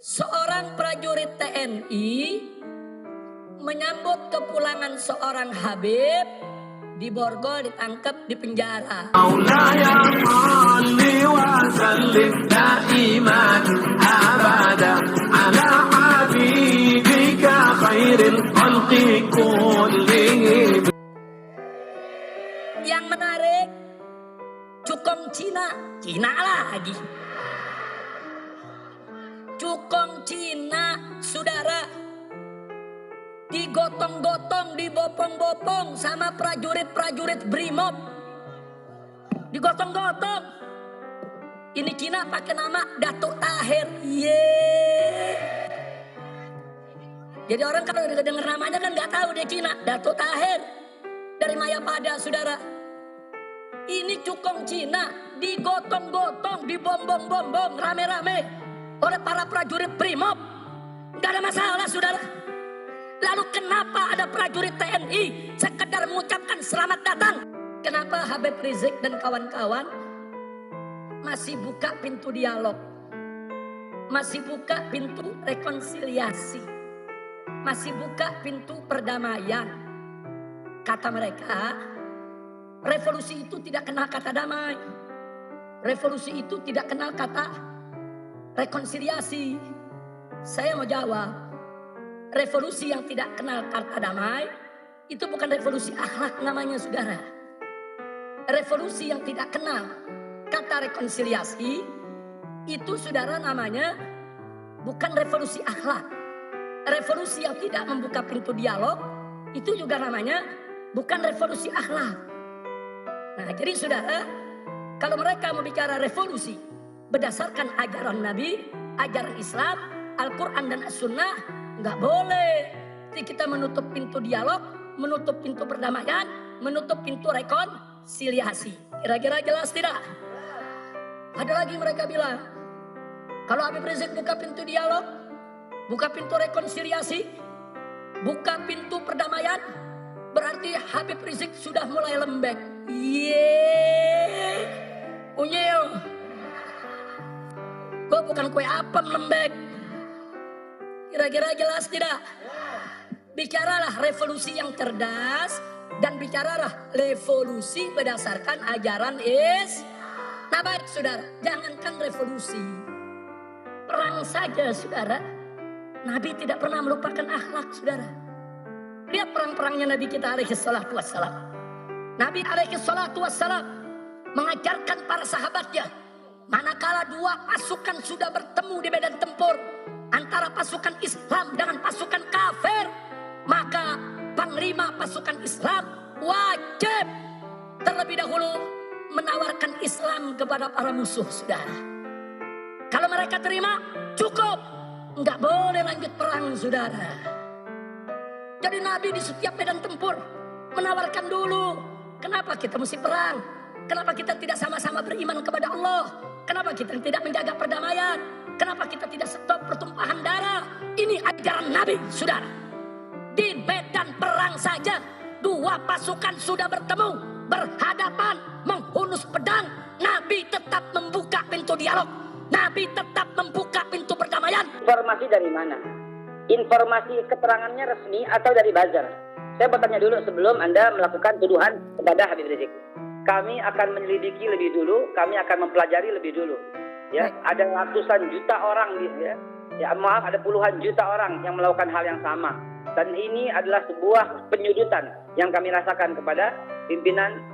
Seorang prajurit TNI menyambut kepulangan seorang Habib di Borgol, ditangkap di penjara. Yang menarik, cukong Cina lagi. Cukong Cina, saudara, digotong-gotong, dibopong-bopong sama prajurit-prajurit Brimob. Digotong-gotong. Ini Cina pakai nama Datuk Tahir. Jadi orang kalau dengar namanya kan nggak tahu dia Cina. Datuk Tahir dari Mayapada, saudara. Ini cukong Cina digotong-gotong, dibombong-bombong rame-rame oleh para prajurit Brimob. Nggak ada masalah, saudara. Lalu kenapa ada prajurit TNI sekedar mengucapkan selamat datang? Kenapa Habib Rizik dan kawan-kawan masih buka pintu dialog, masih buka pintu rekonsiliasi, masih buka pintu perdamaian? Kata mereka, revolusi itu tidak kenal kata damai, revolusi itu tidak kenal kata rekonsiliasi. Saya mau jawab, revolusi yang tidak kenal kata damai itu bukan revolusi akhlak namanya, saudara. Revolusi yang tidak kenal kata rekonsiliasi itu, saudara, namanya bukan revolusi akhlak. Revolusi yang tidak membuka pintu dialog itu juga namanya bukan revolusi akhlak. Nah, jadi saudara, kalau mereka mau bicara revolusi berdasarkan ajaran Nabi, ajaran Islam, Al-Quran dan As-Sunnah, nggak boleh. Jadi kita menutup pintu dialog, menutup pintu perdamaian, menutup pintu rekonsiliasi. Kira-kira jelas tidak? Ada lagi mereka bilang, kalau Habib Rizik buka pintu dialog, buka pintu rekonsiliasi, buka pintu perdamaian, berarti Habib Rizik sudah mulai lembek. Unyil. Gue bukan kue apem lembek. Kira-kira jelas tidak? Bicaralah revolusi yang cerdas dan bicaralah revolusi berdasarkan ajaran Islam. Nah baik, saudara, jangankan revolusi, perang saja, saudara, Nabi tidak pernah melupakan akhlak, saudara. Lihat perang-perangnya Nabi kita alaihi salatu wassalam. Nabi alaihi salatu wassalam mengajarkan para sahabatnya, manakala dua pasukan sudah bertemu di medan tempur antara pasukan Islam dengan pasukan kafir, maka panglima pasukan Islam wajib terlebih dahulu menawarkan Islam kepada para musuh, saudara. Kalau mereka terima, cukup, nggak boleh lanjut perang, saudara. Jadi Nabi di setiap medan tempur menawarkan dulu, kenapa kita mesti perang? Kenapa kita tidak sama-sama beriman kepada Allah? Kenapa kita tidak menjaga perdamaian? Kenapa kita tidak stop pertumpahan darah? Ini ajaran Nabi, saudara. Di medan perang saja, dua pasukan sudah bertemu, berhadapan, menghunus pedang. Nabi tetap membuka pintu dialog. Nabi tetap membuka pintu perdamaian. Informasi dari mana? Informasi keterangannya resmi atau dari buzzer? Saya bertanya dulu sebelum Anda melakukan tuduhan kepada Habib Rizik. Kami akan menyelidiki lebih dulu, kami akan mempelajari lebih dulu. Ya, ada ratusan juta orang, ada puluhan juta orang yang melakukan hal yang sama. Dan ini adalah sebuah penyudutan yang kami rasakan kepada pimpinan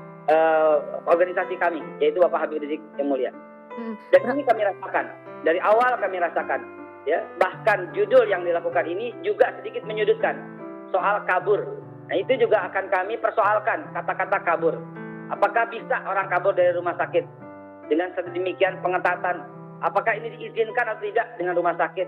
organisasi kami, yaitu Bapak Habib Rizik yang mulia. Dan ini kami rasakan, dari awal kami rasakan. Ya, bahkan judul yang dilakukan ini juga sedikit menyudutkan soal kabur. Nah, itu juga akan kami persoalkan kata-kata kabur. Apakah bisa orang kabur dari rumah sakit dengan sedemikian pengetatan? Apakah ini diizinkan atau tidak dengan rumah sakit?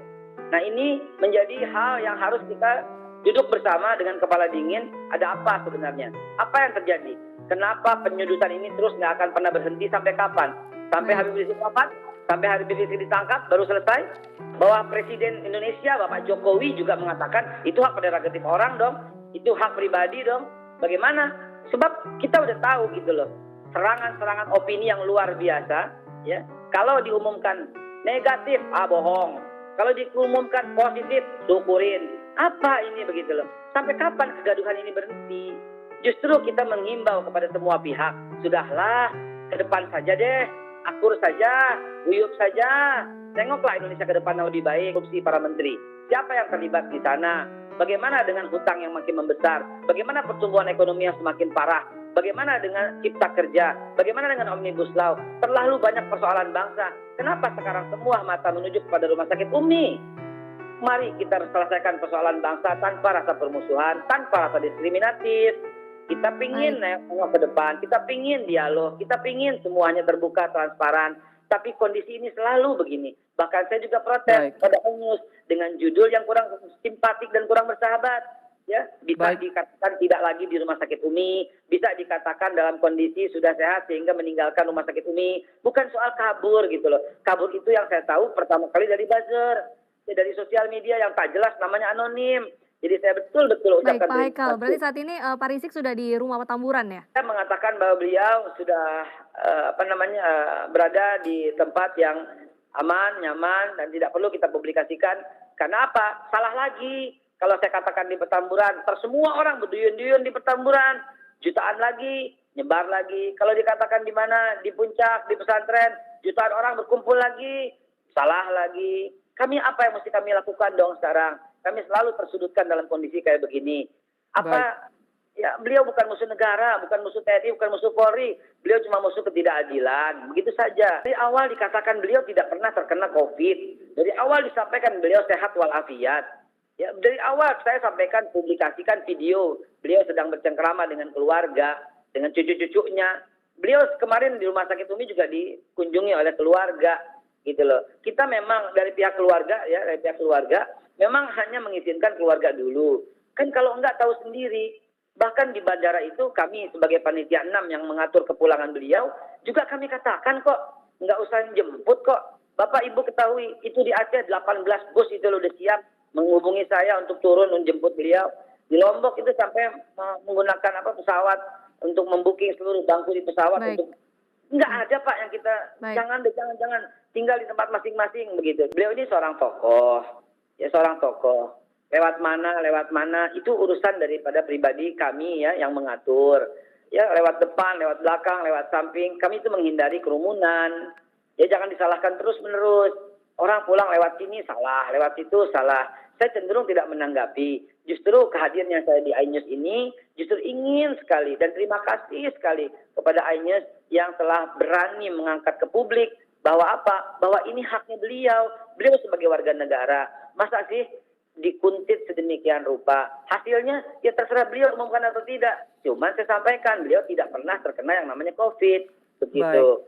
Nah, ini menjadi hal yang harus kita duduk bersama dengan kepala dingin. Ada apa sebenarnya? Apa yang terjadi? Kenapa penyudutan ini terus nggak akan pernah berhenti? Sampai kapan? Sampai Habib Rizik wafat? Sampai Habib Rizik ditangkap baru selesai? Bahwa Presiden Indonesia Bapak Jokowi juga mengatakan itu hak prerogatif orang dong, itu hak pribadi dong. Bagaimana? Sebab kita udah tahu gitu loh, serangan-serangan opini yang luar biasa, ya. Kalau diumumkan negatif, bohong. Kalau diumumkan positif, syukurin. Apa ini begitu loh? Sampai kapan kegaduhan ini berhenti? Justru kita menghimbau kepada semua pihak, sudahlah, ke depan saja deh, akur saja, guyup saja. Tengoklah Indonesia ke depan lebih baik, korupsi para menteri. Siapa yang terlibat di sana? Bagaimana dengan hutang yang makin membesar? Bagaimana pertumbuhan ekonomi yang semakin parah? Bagaimana dengan cipta kerja? Bagaimana dengan Omnibus Law? Terlalu banyak persoalan bangsa. Kenapa sekarang semua mata menuju kepada rumah sakit Umi? Mari kita selesaikan persoalan bangsa tanpa rasa permusuhan, tanpa rasa diskriminatif. Kita pingin nengok ke depan, kita pingin dialog, kita pingin semuanya terbuka, transparan. Tapi kondisi ini selalu begini. Bahkan saya juga protes pada Onus dengan judul yang kurang simpatik dan kurang bersahabat. Ya, bisa dikatakan tidak lagi di rumah sakit Umi, bisa dikatakan dalam kondisi sudah sehat sehingga meninggalkan rumah sakit Umi. Bukan soal kabur gitu loh. Kabur itu yang saya tahu pertama kali dari buzzer, dari sosial media yang tak jelas namanya anonim. Jadi saya betul-betul Baik, ucapkan Pak Haikal. Berarti saat ini Pak Rizik sudah di rumah Petamburan ya? saya mengatakan bahwa beliau sudah berada di tempat yang aman, nyaman, dan tidak perlu kita publikasikan. Karena apa? Salah lagi. Kalau saya katakan di Petamburan, semua orang berduyun-duyun di Petamburan, jutaan lagi, nyebar lagi. Kalau dikatakan di mana? Di puncak, di pesantren, jutaan orang berkumpul lagi, salah lagi. Apa yang mesti kami lakukan dong sekarang? Kami selalu tersudutkan dalam kondisi kayak begini. Ya, beliau bukan musuh negara, bukan musuh TNI, bukan musuh Polri. Beliau cuma musuh ketidakadilan. Begitu saja. Dari awal dikatakan beliau tidak pernah terkena COVID. Dari awal disampaikan beliau sehat walafiat. Ya, dari awal saya sampaikan, publikasikan video. Beliau sedang bercengkrama dengan keluarga, dengan cucu-cucunya. Beliau kemarin di rumah sakit Umi juga dikunjungi oleh keluarga. Gitu loh. Kita memang dari pihak keluarga, ya, dari pihak keluarga, memang hanya mengizinkan keluarga dulu. Kan kalau enggak tahu sendiri. Bahkan di bandara itu kami sebagai panitia 6 yang mengatur kepulangan beliau, juga kami katakan kok, nggak usah jemput kok. Bapak Ibu ketahui, itu di Aceh 18 bus itu udah siap menghubungi saya untuk turun menjemput beliau. Di Lombok itu sampai menggunakan pesawat untuk membuking seluruh bangku di pesawat. Nggak ada Pak yang kita, jangan tinggal di tempat masing-masing begitu. Beliau ini seorang tokoh, ya seorang tokoh. Lewat mana, itu urusan daripada pribadi kami ya yang mengatur. Ya lewat depan, lewat belakang, lewat samping, kami itu menghindari kerumunan. Ya jangan disalahkan terus-menerus. Orang pulang lewat sini salah, lewat situ salah. Saya cenderung tidak menanggapi. Justru kehadirannya saya di iNews ini justru ingin sekali dan terima kasih sekali kepada iNews yang telah berani mengangkat ke publik bahwa bahwa ini haknya beliau. Beliau sebagai warga negara. Masa sih dikuntit sedemikian rupa. Hasilnya ya terserah beliau umumkan atau tidak. Cuma saya sampaikan beliau tidak pernah terkena yang namanya COVID. Begitu.